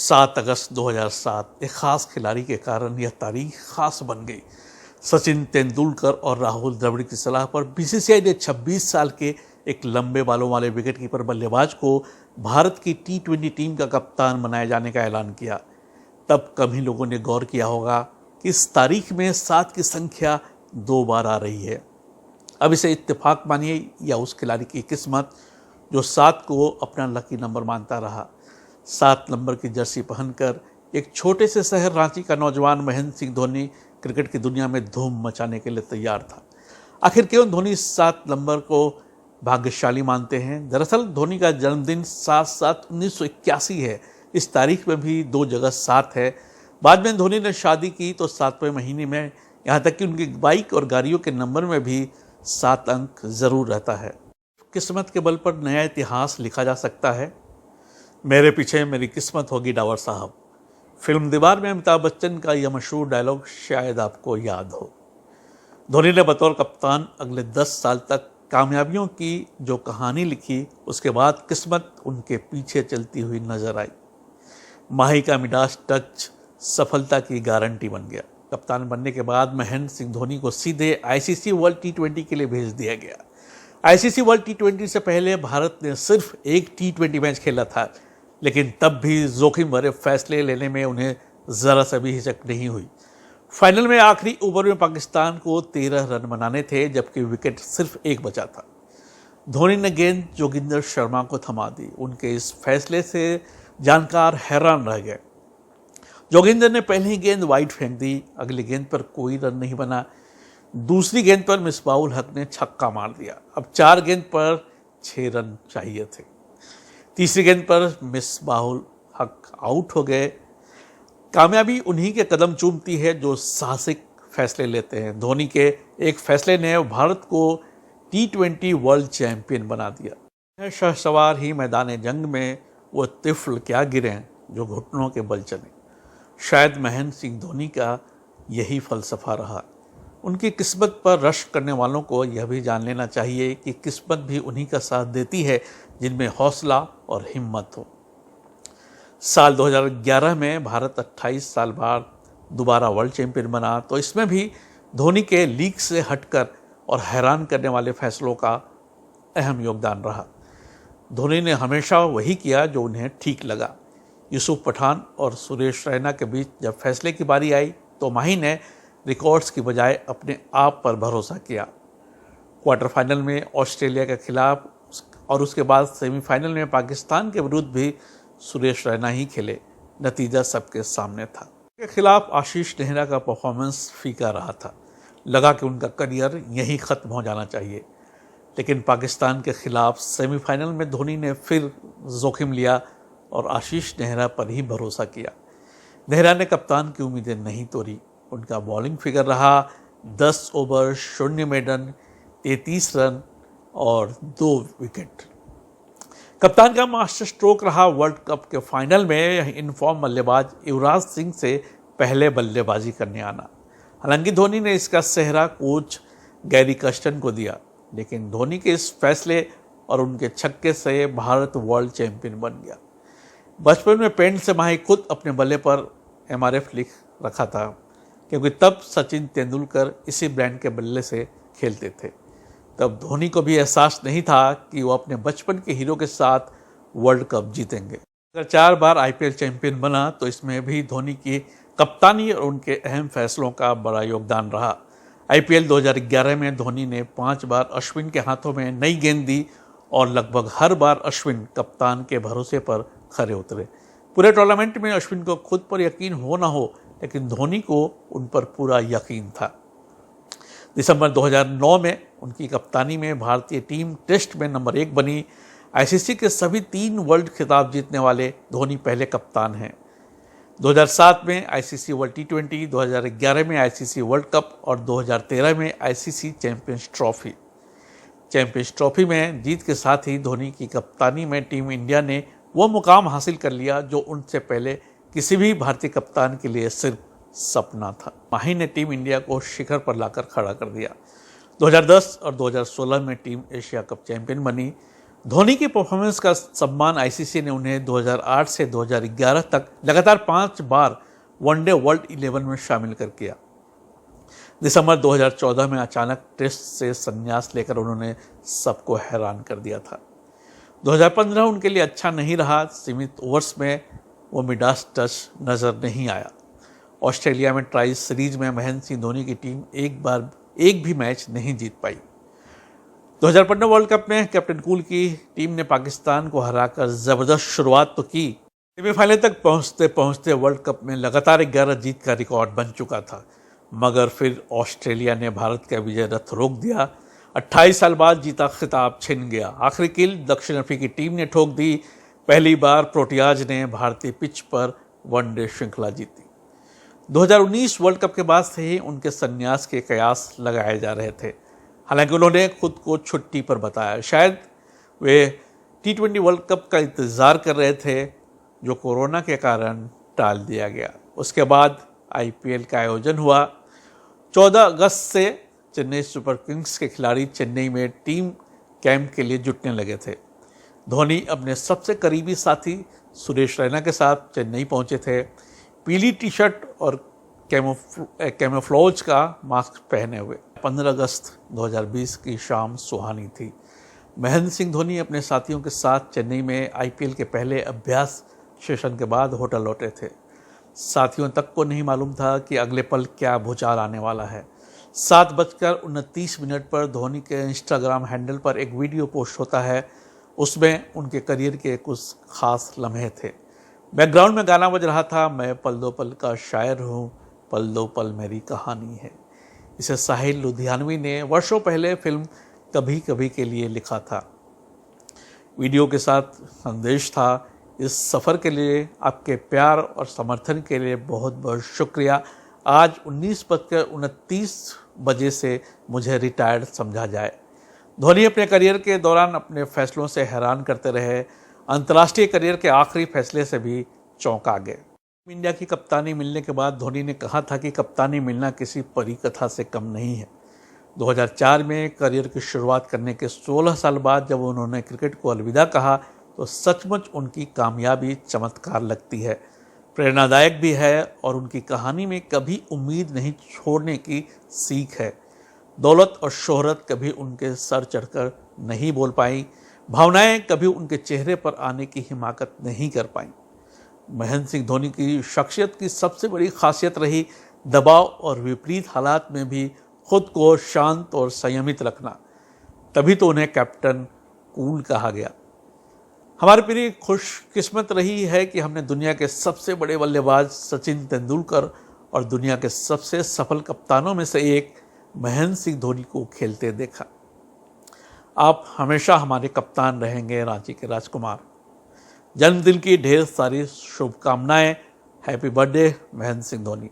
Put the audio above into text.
7 अगस्त 2007 एक खास खिलाड़ी के कारण यह तारीख खास बन गई। सचिन तेंदुलकर और राहुल द्रविड़ की सलाह पर बीसीसीआई ने 26 साल के एक लंबे बालों वाले विकेटकीपर बल्लेबाज को भारत की T20 टीम का कप्तान बनाए जाने का ऐलान किया। तब कम ही लोगों ने गौर किया होगा कि इस तारीख में 7 की संख्या 2 बार आ रही है। अब इसे इत्तेफाक मानिए या उस खिलाड़ी की किस्मत जो 7 को अपना लकी नंबर मानता रहा। 7 नंबर की जर्सी पहनकर एक छोटे से शहर रांची का नौजवान महेंद्र सिंह धोनी क्रिकेट की दुनिया में धूम मचाने के लिए तैयार था। आखिर क्यों धोनी 7 नंबर को भाग्यशाली मानते हैं? दरअसल धोनी का जन्मदिन 7/7/1981 है। इस तारीख में भी 2 जगह 7 है। बाद में धोनी ने शादी की तो 7वें महीने में, यहाँ तक कि उनकी बाइक और गाड़ियों के नंबर में भी 7 अंक जरूर रहता है। किस्मत के बल पर नया इतिहास लिखा जा सकता है। मेरे पीछे मेरी किस्मत होगी डावर साहब। फिल्म दीवार में अमिताभ बच्चन का यह मशहूर डायलॉग शायद आपको याद हो। धोनी ने बतौर कप्तान अगले 10 साल तक कामयाबियों की जो कहानी लिखी, उसके बाद किस्मत उनके पीछे चलती हुई नजर आई। माही का मिडास टच सफलता की गारंटी बन गया। कप्तान बनने के बाद महेंद्र सिंह धोनी को सीधे आईसीसी वर्ल्ड T20 के लिए भेज दिया गया। आईसीसी वर्ल्ड T20 से पहले भारत ने सिर्फ एक T20 मैच खेला था, लेकिन तब भी जोखिम भरे फैसले लेने में उन्हें जरा सा भी हिचक नहीं हुई। फाइनल में आखिरी ओवर में पाकिस्तान को 13 रन बनाने थे, जबकि विकेट सिर्फ एक बचा था। धोनी ने गेंद जोगिंदर शर्मा को थमा दी। उनके इस फैसले से जानकार हैरान रह गए। जोगिंदर ने पहली गेंद वाइड फेंक दी। अगली गेंद पर कोई रन नहीं बना। दूसरी गेंद पर मिसबाहुल हक ने छक्का मार दिया। अब 4 गेंद पर 6 रन चाहिए थे। तीसरी गेंद पर मिसबाहुल हक आउट हो गए। कामयाबी उन्हीं के कदम चूमती है जो साहसिक फैसले लेते हैं। धोनी के एक फैसले ने भारत को T20 वर्ल्ड चैंपियन बना दिया। शहसवार ही मैदान जंग में वो तिफल क्या गिरे जो घुटनों के बल चले। शायद महेंद्र सिंह धोनी का यही फलसफा रहा। उनकी किस्मत पर रश्क करने वालों को यह भी जान लेना चाहिए कि किस्मत भी उन्हीं का साथ देती है जिनमें हौसला और हिम्मत हो। साल 2011 में भारत 28 साल बाद दोबारा वर्ल्ड चैंपियन बना, तो इसमें भी धोनी के लीग से हटकर और हैरान करने वाले फैसलों का अहम योगदान रहा। धोनी ने हमेशा वही किया जो उन्हें ठीक लगा। यूसुफ पठान और सुरेश रैना के बीच जब फैसले की बारी आई तो माही ने रिकॉर्ड्स की बजाय अपने आप पर भरोसा किया। क्वार्टर फाइनल में ऑस्ट्रेलिया के खिलाफ और उसके बाद सेमीफाइनल में पाकिस्तान के विरुद्ध भी सुरेश रैना ही खेले। नतीजा सबके सामने था। के खिलाफ आशीष नेहरा का परफॉर्मेंस फीका रहा था। लगा कि उनका करियर यहीं ख़त्म हो जाना चाहिए, लेकिन पाकिस्तान के खिलाफ सेमीफाइनल में धोनी ने फिर जोखिम लिया और आशीष नेहरा पर ही भरोसा किया। नेहरा ने कप्तान की उम्मीदें नहीं तोड़ी। उनका बॉलिंग फिगर रहा 10 ओवर 0 मेडन 33 रन और 2 विकेट। कप्तान का मास्टर स्ट्रोक रहा वर्ल्ड कप के फाइनल में इनफॉर्म बल्लेबाज युवराज सिंह से पहले बल्लेबाजी करने आना। हालांकि धोनी ने इसका सेहरा कोच गैरी कर्स्टन को दिया, लेकिन धोनी के इस फैसले और उनके छक्के से भारत वर्ल्ड चैंपियन बन गया। बचपन में पेंट से माही खुद अपने बल्ले पर MRF लिख रखा था, क्योंकि तब सचिन तेंदुलकर इसी ब्रांड के बल्ले से खेलते थे। तब धोनी को भी एहसास नहीं था कि वो अपने बचपन के हीरो के साथ वर्ल्ड कप जीतेंगे। अगर 4 बार IPL चैंपियन बना तो इसमें भी धोनी की कप्तानी और उनके अहम फैसलों का बड़ा योगदान रहा। IPL 2011 में धोनी ने 5 बार अश्विन के हाथों में नई गेंद दी और लगभग हर बार अश्विन कप्तान के भरोसे पर खरे उतरे। पूरे टूर्नामेंट में अश्विन को खुद पर यकीन हो ना हो, लेकिन धोनी को उन पर पूरा यकीन था। दिसंबर 2009 में उनकी कप्तानी में भारतीय टीम टेस्ट में नंबर 1 बनी। आईसीसी के सभी 3 वर्ल्ड खिताब जीतने वाले धोनी पहले कप्तान हैं। 2007 में आईसीसी वर्ल्ड T20, 2011 में आईसीसी वर्ल्ड कप और 2013 में आईसीसी चैंपियंस ट्रॉफी में जीत के साथ ही धोनी की कप्तानी में टीम इंडिया ने वो मुकाम हासिल कर लिया जो उनसे पहले किसी भी भारतीय कप्तान के लिए सिर्फ सपना था। माही ने टीम इंडिया को शिखर पर लाकर खड़ा कर दिया। 2010 और 2016 में टीम एशिया कप चैंपियन बनी। धोनी की परफॉर्मेंस का सम्मान आईसीसी ने उन्हें 2008 से 2011 तक लगातार 5 बार वनडे वर्ल्ड 11 में शामिल कर किया। दिसंबर 2014 में अचानक टेस्ट से संन्यास लेकर उन्होंने सबको हैरान कर दिया था। 2015 उनके लिए अच्छा नहीं रहा। सीमित ओवर्स में वो मिडास टच नजर नहीं आया। ऑस्ट्रेलिया में ट्राई सीरीज में महेंद्र सिंह धोनी की टीम एक भी मैच नहीं जीत पाई। 2015 वर्ल्ड कप में कैप्टन कूल की टीम ने पाकिस्तान को हराकर जबरदस्त शुरुआत तो की। सेमीफाइनल तक पहुंचते पहुंचते वर्ल्ड कप में लगातार 11 जीत का रिकॉर्ड बन चुका था, मगर फिर ऑस्ट्रेलिया ने भारत का विजय रथ रोक दिया। 28 साल बाद जीता खिताब छिन गया। आखिरी कील दक्षिण अफ्रीकी टीम ने ठोक दी। पहली बार प्रोटियाज ने भारतीय पिच पर वनडे श्रृंखला जीती। 2019 वर्ल्ड कप के बाद से ही उनके संन्यास के कयास लगाए जा रहे थे। हालांकि उन्होंने खुद को छुट्टी पर बताया। शायद वे T20 वर्ल्ड कप का इंतज़ार कर रहे थे, जो कोरोना के कारण टाल दिया गया। उसके बाद IPL का आयोजन हुआ। 14 अगस्त से चेन्नई सुपर किंग्स के खिलाड़ी चेन्नई में टीम कैंप के लिए जुटने लगे थे। धोनी अपने सबसे करीबी साथी सुरेश रैना के साथ चेन्नई पहुंचे थे। पीली टी शर्ट और कैमोफ्लेज का मास्क पहने हुए। 15 अगस्त 2020 की शाम सुहानी थी। महेंद्र सिंह धोनी अपने साथियों के साथ चेन्नई में IPL के पहले अभ्यास सेशन के बाद होटल लौटे थे। साथियों तक को नहीं मालूम था कि अगले पल क्या भूचाल आने वाला है। 7:29 पर धोनी के इंस्टाग्राम हैंडल पर एक वीडियो पोस्ट होता है। उसमें उनके करियर के कुछ खास लम्हे थे। बैकग्राउंड में गाना बज रहा था, मैं पल दो पल का शायर हूँ, पल दो पल मेरी कहानी है। इसे साहिल लुधियानवी ने वर्षों पहले फिल्म कभी कभी के लिए लिखा था। वीडियो के साथ संदेश था, इस सफ़र के लिए आपके प्यार और समर्थन के लिए बहुत बहुत शुक्रिया। आज 19:29 से मुझे रिटायर्ड समझा जाए। धोनी अपने करियर के दौरान अपने फैसलों से हैरान करते रहे। अंतर्राष्ट्रीय करियर के आखिरी फैसले से भी चौंका गए। इंडिया की कप्तानी मिलने के बाद धोनी ने कहा था कि कप्तानी मिलना किसी परी कथा से कम नहीं है। 2004 में करियर की शुरुआत करने के 16 साल बाद जब उन्होंने क्रिकेट को अलविदा कहा तो सचमुच उनकी कामयाबी चमत्कार लगती है, प्रेरणादायक भी है और उनकी कहानी में कभी उम्मीद नहीं छोड़ने की सीख है। दौलत और शोहरत कभी उनके सर चढ़कर नहीं बोल पाई। भावनाएं कभी उनके चेहरे पर आने की हिमाकत नहीं कर पाई। महेंद्र सिंह धोनी की शख्सियत की सबसे बड़ी खासियत रही दबाव और विपरीत हालात में भी खुद को शांत और संयमित रखना। तभी तो उन्हें कैप्टन कूल कहा गया। हमारी पीढ़ी खुशकिस्मत रही है कि हमने दुनिया के सबसे बड़े बल्लेबाज सचिन तेंदुलकर और दुनिया के सबसे सफल कप्तानों में से एक महेंद्र सिंह धोनी को खेलते देखा। आप हमेशा हमारे कप्तान रहेंगे, रांची के राजकुमार। जन्मदिन की ढेर सारी शुभकामनाएं। Happy birthday Mahendra Singh Dhoni.